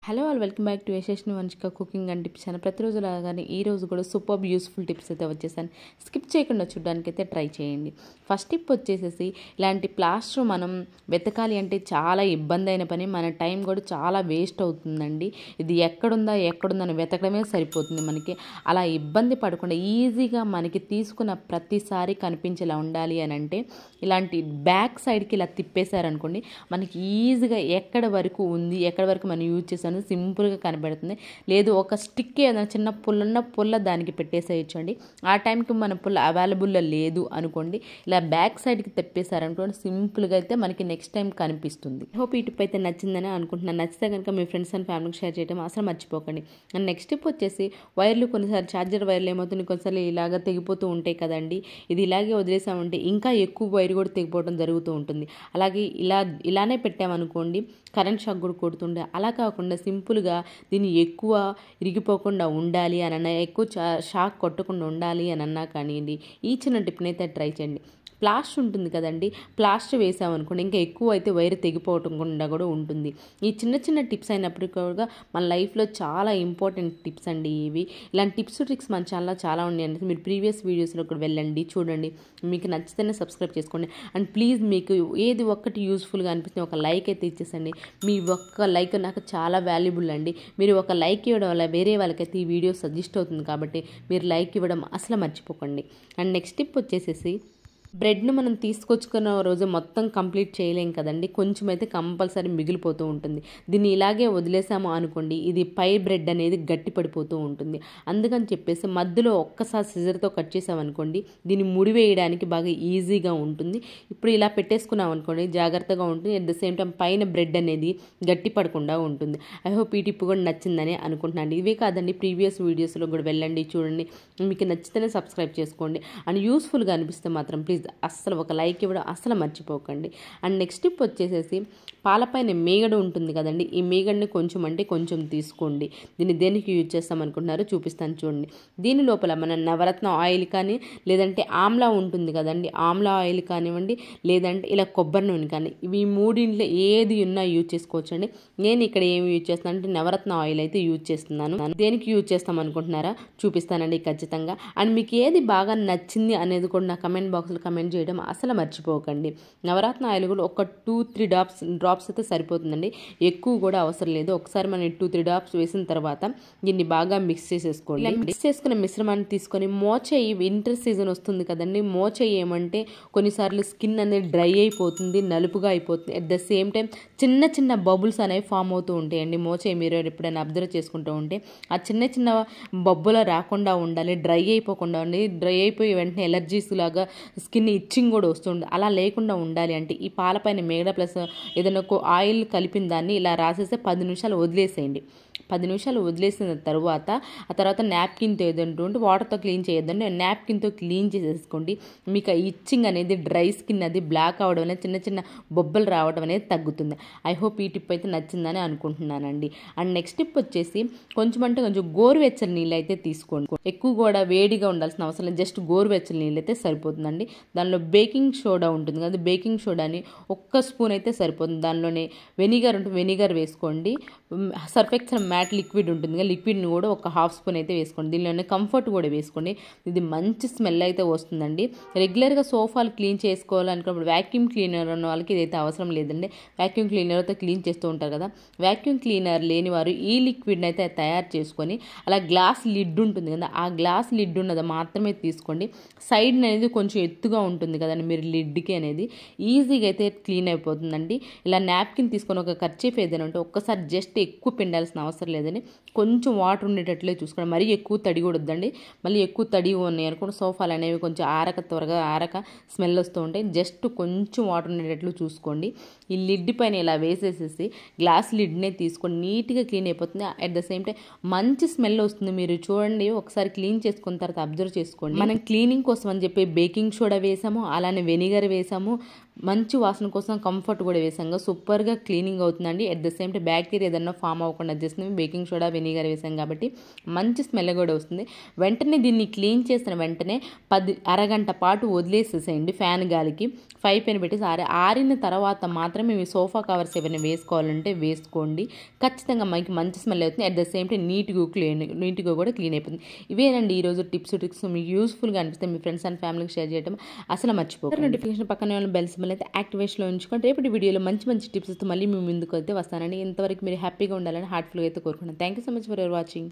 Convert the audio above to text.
Hello all welcome back to SSSvini&Vanshika cooking and tips అని ప్రతిరోజు లాగానే ఈ రోజు కూడా సూపర్బ్ యూస్ఫుల్ టిప్స్ అయితే వచ్చేసాను. స్కిప్ చేయకుండా చూడడానికి అయితే ట్రై చేయండి. ఫస్ట్ టిప్ వచ్చేసేసి ఇలాంటి ప్లాస్టర్ మనం వెతకాలి అంటే చాలా ఇబ్బంది అయిన పని, మన టైం కూడా చాలా వేస్ట్ అవుతుందండి. ఇది ఎక్కడుందని వెతకడమే సరిపోతుంది మనకి. అలా ఇబ్బంది పడకుండా ఈజీగా మనకి తీసుకున్న ప్రతిసారి కనిపించేలా ఉండాలి అని అంటే ఇలాంటి బ్యాక్ సైడ్కి ఇలా తిప్పేశారనుకోండి, మనకి ఈజీగా ఎక్కడ వరకు ఉంది, ఎక్కడ వరకు మనం యూజ్ చేసాను సింపుల్గా కనబడుతుంది. లేదు ఒక స్టిక్ ఏదైనా చిన్న పుల్ల దానికి పెట్టేసేయచ్చండి. ఆ టైంకి మన పుల్ల అవైలబుల్లో లేదు అనుకోండి, ఇలా బ్యాక్ సైడ్కి తిప్పేశారనుకోండి, సింపుల్గా అయితే మనకి నెక్స్ట్ టైం కనిపిస్తుంది. హోప్ ఈ టిప్ అయితే నచ్చిందని అనుకుంటున్నాను. నచ్చితే కనుక మీ ఫ్రెండ్స్ అండ్ ఫ్యామిలీకి షేర్ చేయడం అసలు మర్చిపోకండి. అండ్ నెక్స్ట్ టిప్ వచ్చేసి వైర్లు, కొన్నిసార్లు ఛార్జర్ వైర్లు ఏమవుతుంది, కొన్నిసార్లు ఇలాగ తెగిపోతూ ఉంటాయి కదండి. ఇది ఇలాగే వదిలేసామంటే ఇంకా ఎక్కువ వైర్ కూడా తెగిపోవడం జరుగుతూ ఉంటుంది. అలాగే ఇలానే పెట్టామనుకోండి, కరెంట్ షాక్ కూడా కొడుతుండే. అలా కాకుండా సింపుల్గా దీన్ని ఎక్కువ ఇరిగిపోకుండా ఉండాలి అని అన్నా, ఎక్కువ షాక్ కొట్టకుండా ఉండాలి అని అన్నా కానివ్వండి, ఈ చిన్న టిప్ని అయితే ట్రై చేయండి. ప్లాస్టర్ ఉంటుంది కదండి, ప్లాస్టర్ వేసామనుకోండి ఇంకా ఎక్కువ అయితే వైర్ తెగిపోవకుండా కూడా ఉంటుంది. ఈ చిన్న టిప్స్ అయినప్పటికీ కూడా మన లైఫ్లో చాలా ఇంపార్టెంట్ టిప్స్ అండి ఇవి. ఇలాంటి టిప్స్ ట్రిక్స్ మన ఛానల్లో చాలా ఉన్నాయండి. మీరు ప్రీవియస్ వీడియోస్లో కూడా వెళ్ళండి, చూడండి. మీకు నచ్చితేనే సబ్స్క్రైబ్ చేసుకోండి. అండ్ ప్లీజ్ మీకు ఏది ఒక్కటి యూస్ఫుల్గా అనిపిస్తే ఒక లైక్ అయితే ఇచ్చేసండి. మీ ఒక్క లైక్ నాకు చాలా వాల్యుబుల్ అండి. మీరు ఒక లైక్ ఇవ్వడం వల్ల వేరే వాళ్ళకైతే ఈ వీడియో సజెస్ట్ అవుతుంది కాబట్టి మీరు లైక్ ఇవ్వడం అసలు మర్చిపోకండి. అండ్ నెక్స్ట్ టిప్ వచ్చేసేసి, బ్రెడ్ను మనం తీసుకొచ్చుకున్న రోజు మొత్తం కంప్లీట్ చేయలేం కదండి, కొంచెం అయితే కంపల్సరీ మిగిలిపోతూ ఉంటుంది. దీన్ని ఇలాగే వదిలేసాము అనుకోండి, ఇది పై బ్రెడ్ అనేది గట్టి పడిపోతూ ఉంటుంది. అందుకని చెప్పేసి మధ్యలో ఒక్కసారి సిజర్తో కట్ చేసామనుకోండి, దీన్ని ముడివేయడానికి బాగా ఈజీగా ఉంటుంది. ఇప్పుడు ఇలా పెట్టేసుకున్నాం అనుకోండి, జాగ్రత్తగా ఉంటుంది. అట్ ద సేమ్ టైం పైన బ్రెడ్ అనేది గట్టి పడకుండా ఉంటుంది. ఐ హోప్ ఈ టిప్ కూడా నచ్చిందని అనుకుంటున్నాను. ఇవే కాదండి, ప్రీవియస్ వీడియోస్లో కూడా వెళ్ళండి, చూడండి. మీకు నచ్చితేనే సబ్స్క్రైబ్ చేసుకోండి. అండ్ యూస్ఫుల్గా అనిపిస్తే మాత్రం ప్లీజ్ అస్సలు ఒక లైక్ ఇవ్వడం అస్సలు మర్చిపోకండి. అండ్ నెక్స్ట్ టిప్ వచ్చేసేసి, పాలపైన మేగడ ఉంటుంది కదండి, ఈ మేగడని కొంచెం అంటే కొంచెం తీసుకోండి. దీన్ని దేనికి యూజ్ చేస్తాం అనుకుంటున్నారో చూపిస్తాను చూడండి. దీని లోపల మన నవరత్న ఆయిల్ కానీ, లేదంటే ఆమ్లా ఉంటుంది కదండి, ఆమ్లా ఆయిల్ కానివ్వండి, లేదంటే ఇలా కొబ్బరి నూనె కానీ, ఇవి మూడింట్లో ఏది ఉన్నా యూజ్ చేసుకోవచ్చు అండి. నేను ఇక్కడ ఏమి యూజ్ చేస్తాను అంటే నవరత్న ఆయిల్ అయితే యూజ్ చేస్తున్నాను. దేనికి యూజ్ చేస్తాం అనుకుంటున్నారా, చూపిస్తానండి ఖచ్చితంగా. అండ్ మీకు ఏది బాగా నచ్చింది అనేది కూడా నా కమెంట్ బాక్స్లో కమెంట్ చేయడం అసలు మర్చిపోకండి. నవరత్న ఆయిల్ కూడా ఒక 2-3 డ్రాప్స్ అయితే సరిపోతుందండి, ఎక్కువ కూడా అవసరం లేదు. ఒకసారి మనం 2-3 డ్రాప్స్ వేసిన తర్వాత దీన్ని బాగా మిక్స్ చేసేసుకోండి. మిక్స్ చేసుకున్న మిశ్రమాన్ని తీసుకొని, మోచేయి వింటర్ సీజన్ వస్తుంది కదండి, మోచేయి ఏమంటే కొన్నిసార్లు స్కిన్ అనేది డ్రై అయిపోతుంది, నలుపుగా అయిపోతుంది. అట్ ద సేమ్ టైం చిన్న బబుల్స్ అనేవి ఫామ్ అవుతూ ఉంటాయండి. మోచేయి మీరు ఎప్పుడైనా అబ్జర్వ్ చేసుకుంటూ ఉంటే ఆ చిన్న బొబ్బులు రాకుండా ఉండాలి, డ్రై అయిపోకుండా ఉండాలి. డ్రై అయిపోయి వెంటనే ఎలర్జీస్ లాగా స్కిన్ ఇచ్చింగ్ కూడా వస్తుంది. అలా లేకుండా ఉండాలి అంటే ఈ పాలపైన మేగడ ప్లస్ ఏదైనా ఆయిల్ కలిపిన దాన్ని ఇలా రాసేస్తే 10 నిమిషాలు వదిలేసేయండి. 10 నిమిషాలు వదిలేసిన తర్వాత ఆ తర్వాత నాప్కిన్తో ఏదంటే వాటర్తో క్లీన్ చేయొద్దండి, నాప్కిన్తో క్లీన్ చేసేసుకోండి. మీకు ఇచ్చింగ్ అనేది, డ్రై స్కిన్ అది బ్లాక్ అవడం అనేది, చిన్న బొబ్బలు రావడం అనేది తగ్గుతుంది. ఐ హోప్ ఈ టిప్ అయితే నచ్చిందని అనుకుంటున్నానండి. అండ్ నెక్స్ట్ టిప్ వచ్చేసి, కొంచెం గోరువెచ్చని నీళ్ళు అయితే తీసుకోండి. ఎక్కువ కూడా వేడిగా ఉండాల్సిన అవసరం లేదు, జస్ట్ గోరువెచ్చని నీళ్ళు అయితే సరిపోతుందండి. దానిలో బేకింగ్ సోడా ఉంటుంది కదా, బేకింగ్ సోడాని 1 స్పూన్ అయితే సరిపోతుంది. దానిలోనే వెనిగర్ వేసుకోండి. సర్ఫ్ ఎక్సెల్ మ్యాట్ లిక్విడ్ ఉంటుంది కదా, లిక్విడ్ని కూడా ఒక 1/2 స్పూన్ అయితే వేసుకోండి. దీనిలోనే కంఫర్ట్ కూడా వేసుకోండి. ఇది మంచి స్మెల్ అయితే వస్తుందండి. రెగ్యులర్గా సోఫాలు క్లీన్ చేసుకోవాలనుకున్నప్పుడు వ్యాక్యూమ్ క్లీనర్ ఉన్న వాళ్ళకి ఇదైతే అవసరం లేదండి. వ్యాక్యూమ్ క్లీనర్తో క్లీన్ చేస్తూ ఉంటారు కదా, వ్యాక్యూమ్ క్లీనర్ లేని వారు ఈ లిక్విడ్ని అయితే తయారు చేసుకొని, అలా గ్లాస్ లిడ్ ఉంటుంది కదా, ఆ గ్లాస్ లిడ్ ఉన్నది మాత్రమే తీసుకోండి. సైడ్ అనేది కొంచెం ఎత్తుగా ఉంటుంది కదండి, మీరు లిడ్కి అనేది ఈజీగా అయితే క్లీన్ అయిపోతుందండి. ఇలా నాప్కిన్ తీసుకొని ఒక కర్చీఫ్ ఏదైనా ఉంటే ఒక్కసారి జస్ట్ ఎక్కువ పిండాల్సిన అవసరం లేదని, కొంచెం వాటర్ ఉండేటట్లే చూసుకోండి. మరీ ఎక్కువ తడి కూడా వద్దండి. మళ్ళీ ఎక్కువ తడి ఉన్నాయి అనుకోండి, సోఫాలు అనేవి కొంచెం త్వరగా ఆరక స్మెల్ వస్తూ ఉంటాయి. జస్ట్ కొంచెం వాటర్ ఉండేటట్లు చూసుకోండి. ఈ లిడ్ పైన ఇలా వేసేసేసి గ్లాస్ లిడ్నే తీసుకొని నీట్గా క్లీన్ అయిపోతుంది. అట్ ద సేమ్ టైం మంచి స్మెల్ వస్తుంది. మీరు చూడండి, ఒకసారి క్లీన్ చేసుకున్న తర్వాత అబ్జర్వ్ చేసుకోండి. మనం క్లీనింగ్ కోసం అని చెప్పి బేకింగ్ సోడా వేసాము, అలానే వెనిగర్ వేసాము, మంచి వాసన కోసం కంఫర్ట్ కూడా వేసాం సూపర్గా క్లీనింగ్ అవుతుందండి. At the same time bacteria ఏదన్నా ఫామ్ అవ్వకుండా చేస్తుంది. బేకింగ్ సోడా వెనిగర్ వేసాం కాబట్టి మంచి స్మెల్ కూడా వస్తుంది. వెంటనే దీన్ని క్లీన్ చేసిన వెంటనే అరగంట పాటు వదిలేసేసేయండి ఫ్యాన్ గాలికి. 5 పైన పెట్టేసి ఆరిన తర్వాత మాత్రమే మీ సోఫా కవర్స్ ఏమైనా వేసుకోవాలంటే వేసుకోండి. ఖచ్చితంగా మనకి మంచి స్మెల్ అవుతుంది. అట్ ద సేమ్ టైం నీట్గా కూడా క్లీన్ అయిపోతుంది. ఇవేనండి ఈరోజు టిప్స్ ట్రిక్స్. మీకు యూస్ఫుల్గా అనిపిస్తే మీ ఫ్రెండ్స్ అండ్ ఫ్యామిలీకి షేర్ చేయడం అసలు మర్చిపోకండి. నోటిఫికేషన్ పక్కనే ఉన్న బెల్ సింబల్ అయితే యాక్టివేషన్లో ఉంచుకోండి. రేపటి వీడియోలో మంచి టిప్స్తో మళ్ళీ మీ ముందుకు అయితే వస్తానండి. ఇంతవరకు మీరు హ్యాపీగా ఉండాలని హార్ట్ఫుల్గా అయితే కోరుకుంటున్నాను. Thank you so much for your watching.